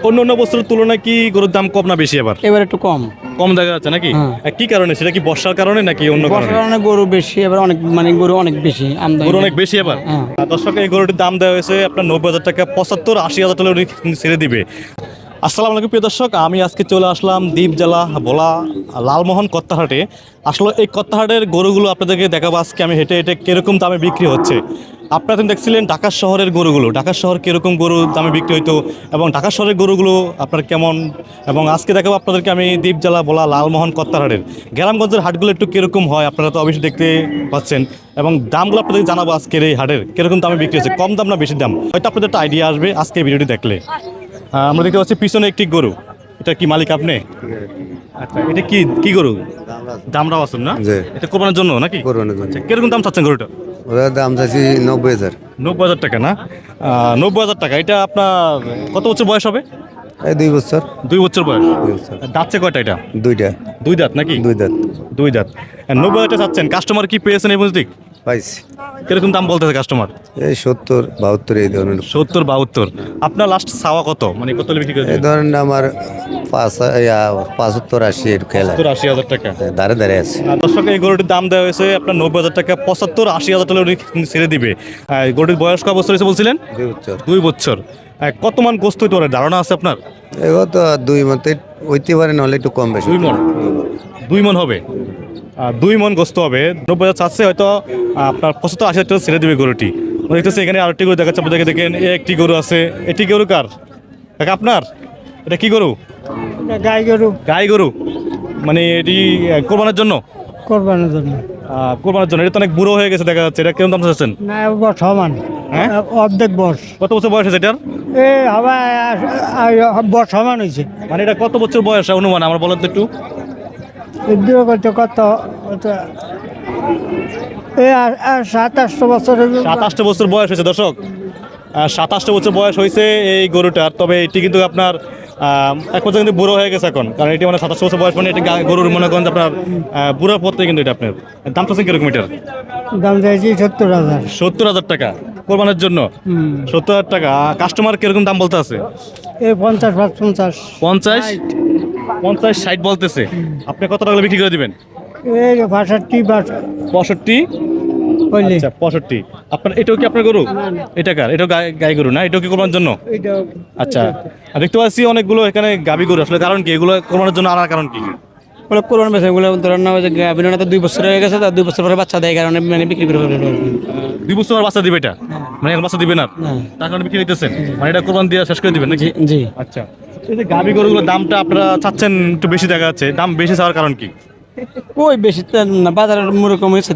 অন্য অন্য বছরের তুলনায় কি গরুর দাম কম না বেশি এবার? এবার একটু কম। কম দেখা যাচ্ছে নাকি? কি কারণে, সেটা কি বর্ষার কারণে নাকি অন্য বর্ষার কারণে? কারণে গরু বেশি, এবার অনেক গরু অনেক বেশি আমদানি। গরু অনেক বেশি এবার। হ্যাঁ। দর্শক, এই গরুটির দাম দেওয়া হয়েছে আপনার 90,000 টাকা, 75-80,000 টাকা ছেড়ে দিবে। আসসালামু আলাইকুম প্রিয় দর্শক, আমি আজকে চলে আসলাম দ্বীপ জেলা ভোলা লালমোহন কত্তাহাটে। আসলে এই কত্তাহাটের গরুগুলো আপনাদেরকে দেখাবো আজকে আমি হেঁটে হেঁটে কীরকম দামে বিক্রি হচ্ছে। আপনারা তো দেখছিলেন ঢাকা শহরের গরুগুলো, ঢাকা শহর কীরকম গরু দামে বিক্রি হইতো এবং ঢাকা শহরের গরুগুলো আপনার কেমন, এবং আজকে দেখাবো আপনাদেরকে আমি দ্বীপ জেলা ভোলা লালমোহন কত্তাহাটের গ্রামগঞ্জের হাটগুলো একটু কীরকম হয় আপনারা তো অবশ্যই দেখতে পাচ্ছেন, এবং দামগুলো আপনাদের জানাবো আজকের এই হাটের কীরকম দামে বিক্রি হচ্ছে, কম দাম না বেশি দাম, হয়তো আপনাদের একটা আইডিয়া আসবে আজকে এই ভিডিওটি দেখলে। আমরা দেখতে পাচ্ছি পিছনে একটি গরু, এটা কি মালিক আপনি? আচ্ছা, এটা কি কি গরু? দামরাও আছেন না? জি। এটা কোরবানির জন্য নাকি? কোরবানির জন্য। আচ্ছা, কিরকম দাম চাচ্ছেন গরুটা? ওদের দাম চাইছি 90,000। 90,000 টাকা না? 90,000 টাকা। এটা আপনার কত বছর বয়স হবে? এই 2 বছর। 2 বছর বয়স। 2 বছর। দাঁতছে কয়টা এটা? দুইটা। 2 দাঁত নাকি? 2 দাঁত। 2 দাঁত। 90,000 টাকা চাচ্ছেন, কাস্টমার কি পেয়েছেন এই পর্যন্ত? পাইছি। কিরকম দাম বলতেছে কাস্টমার? এই 70, 72 এই ধরনের। 70-72। আপনার লাস্ট চাওয়া কত, মানে কত হলে বিক্রি করে এই দিবেন? ধরেন আমার 75, 80 এর খেলা 70-80,000 টাকা। দাঁড়ে দাঁড়িয়ে আছে। দর্শক, এই গরুটির দাম দেওয়া হয়েছে আপনার 90,000 টাকা, 75-80,000 টাকা ছেড়ে দিবে। গরুটির বয়স কত বছর হয়েছে বলছিলেন? 2 বছর। 2 বছর। কত মান গোস্ত হইতে পারে ধারণা আছে আপনার? এগুলো তো 2 মতে হইতে পারে, নাহলে একটু কম বেশি। 2 মন। 2 মন হবে। 2 মন গোস্ত হবে। 90,000 চাচ্ছে, হয়তো আপনার 75-80,000 টাকা ছেড়ে দিবে গরুটি। দেখতেছে এখানে আরেকটি গরু দেখাচ্ছে আপনাদেরকে, দেখেন একটি গরু আছে। এটি গরু কার? কাকা আপনার? এটা কি গরু? গাই গরু গাই গরু, মানে এটি কোরবানের জন্য? কোরবানির জন্য। কোরবানের জন্য। এটা তো অনেক বুড়ো হয়ে গেছে দেখা যাচ্ছে, এটা কেমন দাম চাচ্ছেন? না, বর্ষমান। হ্যাঁ? অর্ধেক বর্ষ। কত বছর বয়স হয়েছে এটার? এ হবে বর্ষমান হয়েছে। মানে এটা কত বছর বয়স অনুমান আমার বলেন তো একটু। দূর করতে কত এ 27 বছর। 27 বছর বয়স হয়েছে দর্শক। 27 বছর বয়স হয়েছে এই গরুটার। তবে এটি কিন্তু আপনার এক বছর কিন্তু বুড়ো হয়ে গেছে এখন, কারণ এটি মানে 27 বছর বয়স, মানে এটি গরুর মনে করেন যে আপনার বুড়োর পথে কিন্তু এটা আপনার দাম চাচ্ছেন কিরকম এটার? দাম চাইছি 70,000। 70,000 টাকা কোরবানের জন্য। 70,000 টাকা। কাস্টমার কিরকম দাম বলতে আছে? এই 50 50 50-60 বলতেছে। আপনি কত টাকা বিক্রি করে দিবেন? এই 65 65 বললি। আচ্ছা 65। আপনার এটাও কি আপনার গরু? এটা কার? এটাও গাই গরু না? এটাও কি কোরবানির জন্য? এটা আচ্ছা। আর দেখতে পাচ্ছি অনেকগুলো এখানে গাবি গরু, আসলে কারণ কি এগুলো কোরবানির জন্য আনার কারণ কি? বলে কোরবানি বেচে এগুলো ধরেন না, ওই যে গাভিনা তো 2 বছর হয়ে গেছে, তার 2 বছর পরে বাচ্চা দেয়, কারণে মানে বিক্রি করে ফেলে। 2 বছর আর বাচ্চা দিবে এটা? মানে এখন বাচ্চা দিবে না, তার কারণে বিক্রি নিতেছেন, মানে এটা কোরবানি দিয়ে শেষ করে দিবেন নাকি? জি। আচ্ছা। এই যে গাবি গরুগুলোর দামটা আপনারা চাচ্ছেন একটু বেশি দেখা যাচ্ছে, দাম বেশি চাওয়ার কারণ কি? ওই বেশি তো না, বাজারের মুরকম হয়েছে।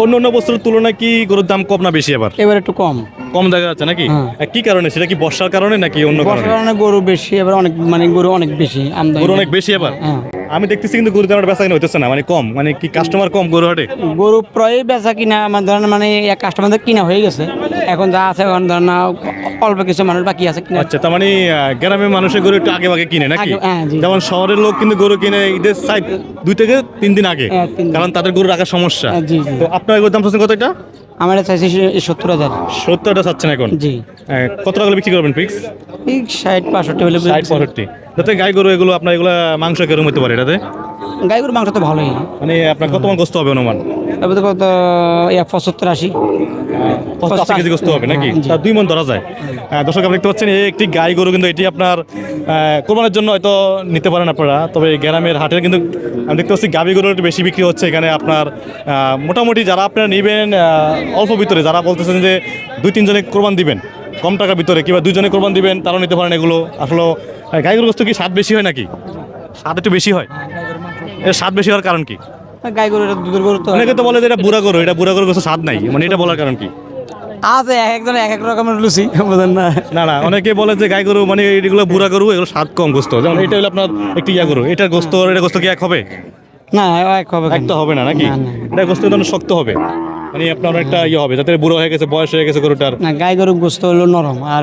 অন্য অন্য বছরের তুলনায় কি গরুর দাম কম না বেশি এবার? এবার একটু কম। কম দেখা যাচ্ছে নাকি? কি কারণে, সেটা কি বর্ষার কারণে নাকি অন্য বর্ষার কারণে? কারণে গরু বেশি, এবার অনেক গরু অনেক বেশি আমদানি। গরু অনেক বেশি এবার। হ্যাঁ। আমি দেখতেছি কিন্তু গরুর দামটা বেচা কিনা হইতেছে না, মানে কম, মানে কি কাস্টমার কম গরু হাটে? গরু প্রায় বেচা কিনা আমার ধরেন মানে এক কাস্টমারদের কিনা হয়ে গেছে, এখন যা আছে এখন ধরেন না অল্প কিছু মানুষ বাকি আছে কিনা। আচ্ছা, তার মানে গ্রামের মানুষের গরু একটু আগে ভাগে কিনে নাকি? হ্যাঁ, জি। যেমন শহরের লোক কিন্তু গরু কিনে ঈদের 2 থেকে 3 দিন আগে, হ্যাঁ, 3 দিন। কারণ তাদের গরু রাখার সমস্যা। জি। তো আপনার গরুর দাম চাচ্ছেন কত এটা? আমার চাইছি 70,000। 70টা চাচ্ছেন এখন? জি। কত টাকা হলে বিক্রি করবেন ফিক্স? এই 60-65 হলে 60-65। যাতে গাই গরু এগুলো আপনার এগুলো মাংস কেরম হতে পারে এটাতে? গাই গরু মাংস তো ভালোই। মানে আপনার কত মান গোস্ত হবে অনুমান? তারপরে তো কত 75-80। 80 কেজি গোস্ত হবে নাকি? জি। তা 2 মণ ধরা যায়। দর্শক, আপনি দেখতে পাচ্ছেন এই একটি গাই গরু, কিন্তু এটি আপনার কোরবানির জন্য হয়তো নিতে পারেন আপনারা, তবে গ্রামের হাটের কিন্তু আমি দেখতে পাচ্ছি গাবি গরু একটু বেশি বিক্রি হচ্ছে এখানে আপনার। মোটামুটি যারা আপনারা নেবেন অল্প ভিতরে, যারা বলতেছেন যে 2-3 জনে কোরবান দিবেন কম টাকার ভিতরে, কিংবা 2 জনে কোরবান দিবেন, তারাও নিতে পারেন এগুলো। আসলে গাই গরুর গোস্ত কি স্বাদ বেশি হয় নাকি? স্বাদ একটু বেশি হয়। এর স্বাদ বেশি হওয়ার কারণ কি? গাই গরু দুধের গরু তো অনেকে তো বলে যে এটা বুড়া গরু, এটা বুড়া গরুর গোস্ত স্বাদ নাই, মানে এটা বলার কারণ কি? আছে, এক একজন এক এক রকমের লুচি, বুঝেন না? না, অনেকে বলে যে গাই গরু মানে এগুলো বুড়া গরু, এগুলো স্বাদ কম গোস্ত। যেমন এটা হলো আপনার একটি গরু, এটার গোস্ত আর এটা গোস্ত কি এক হবে? না, এক হবে এক তো হবে না নাকি? না। এটা গোস্ত কিন্তু শক্ত হবে, মানে আপনার একটা হবে, যাতে বুড়ো হয়ে গেছে, বয়স হয়ে গেছে গরুটার। না, গাই গরুর গোস্ত হলো নরম, আর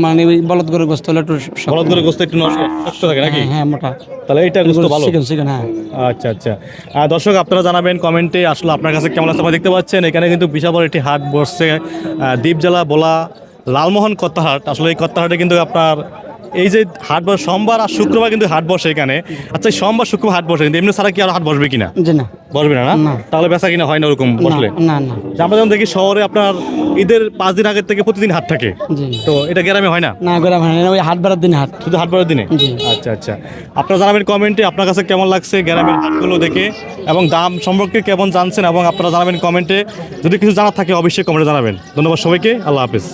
মানে বলদ গরুর গোস্ত হলো একটু শক্ত। বলদ গরুর গোস্ত একটু শক্ত থাকে নাকি? হ্যাঁ, মোটা। তাহলে এটা গোস্ত ভালো। চিকেন, হ্যাঁ। আচ্ছা। দর্শক, আপনারা জানাবেন কমেন্টে আসলে আপনার কাছে কেমন আছে। দেখতে পাচ্ছেন এখানে কিন্তু বিশাল বড় একটি হাট বসছে, দ্বীপ জেলা ভোলা লালমোহন কত্তাহাট। আসলে এই কত্তাহাটে কিন্তু আপনার এই যে হাট বসে সোমবার আর শুক্রবার কিন্তু হাট বসে এখানে, আচ্ছা এই সোমবার শুক্রবার হাট বসে কিন্তু এমনি ছাড়া কি আর হাট বসবে কিনা? জি না। বসবে না, না? না। তাহলে বেচা কিনা হয় না ওরকম বসলে? না না। যে আমরা যেমন দেখি শহরে আপনার ঈদের 5 দিন আগের থেকে প্রতিদিন হাট থাকে, জি। তো এটা গ্রামে হয় না? না করে মানে ওই হাট বাড়ার দিন হাট। শুধু হাট বারের দিনে? জি। আচ্ছা আচ্ছা, আপনারা জানাবেন কমেন্টে আপনার কাছে কেমন লাগছে গ্রামের হাটগুলো দেখে এবং দাম সম্পর্কে কেমন জানছেন, এবং আপনারা জানাবেন কমেন্টে। যদি কিছু জানার থাকে অবশ্যই কমেন্টে জানাবেন। ধন্যবাদ সবাইকে, আল্লাহ হাফেজ।